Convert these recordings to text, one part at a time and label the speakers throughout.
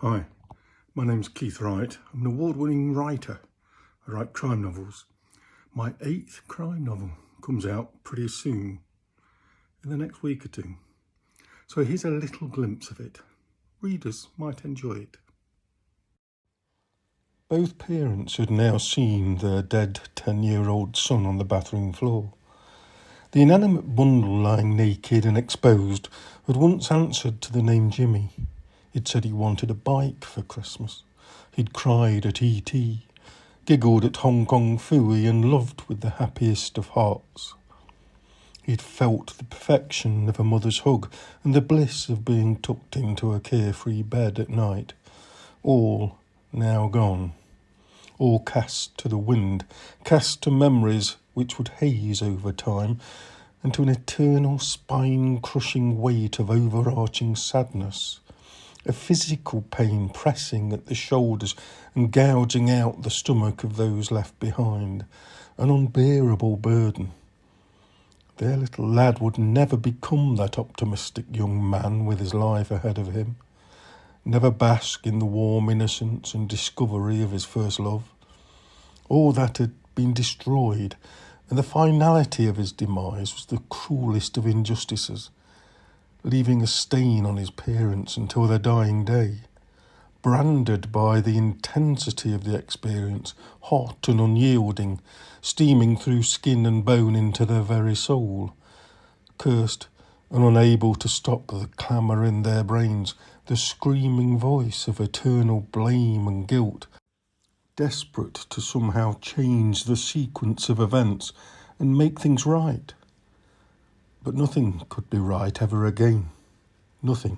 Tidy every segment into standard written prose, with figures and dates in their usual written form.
Speaker 1: Hi, my name's Keith Wright. I'm an award-winning writer. I write crime novels. My 8th crime novel comes out pretty soon, in the next week or two. So here's a little glimpse of it. Readers might enjoy it. Both parents had now seen their dead 10-year-old son on the bathroom floor. The inanimate bundle lying naked and exposed had once answered to the name Jimmy. He'd said he wanted a bike for Christmas. He'd cried at E.T., giggled at Hong Kong Phooey and loved with the happiest of hearts. He'd felt the perfection of a mother's hug and the bliss of being tucked into a carefree bed at night. All now gone. All cast to the wind, cast to memories which would haze over time, and to an eternal spine-crushing weight of overarching sadness. A physical pain pressing at the shoulders and gouging out the stomach of those left behind. An unbearable burden. Their little lad would never become that optimistic young man with his life ahead of him. Never bask in the warm innocence and discovery of his first love. All that had been destroyed, and the finality of his demise was the cruelest of injustices, leaving a stain on his parents until their dying day, branded by the intensity of the experience, hot and unyielding, steaming through skin and bone into their very soul, cursed and unable to stop the clamour in their brains, the screaming voice of eternal blame and guilt, desperate to somehow change the sequence of events and make things right. But nothing could be right ever again. Nothing.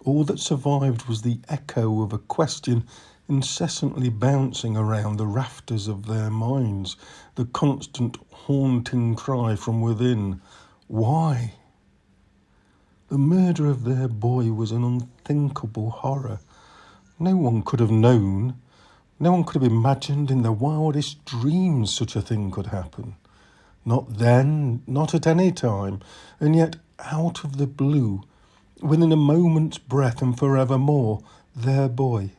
Speaker 1: All that survived was the echo of a question incessantly bouncing around the rafters of their minds, the constant haunting cry from within, why? The murder of their boy was an unthinkable horror. No one could have known, no one could have imagined in their wildest dreams such a thing could happen. Not then, not at any time, and yet out of the blue, within a moment's breath and forevermore, their boy,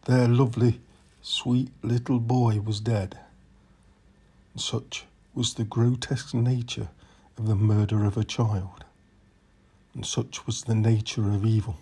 Speaker 1: their lovely, sweet little boy was dead. Such was the grotesque nature of the murder of a child, and such was the nature of evil.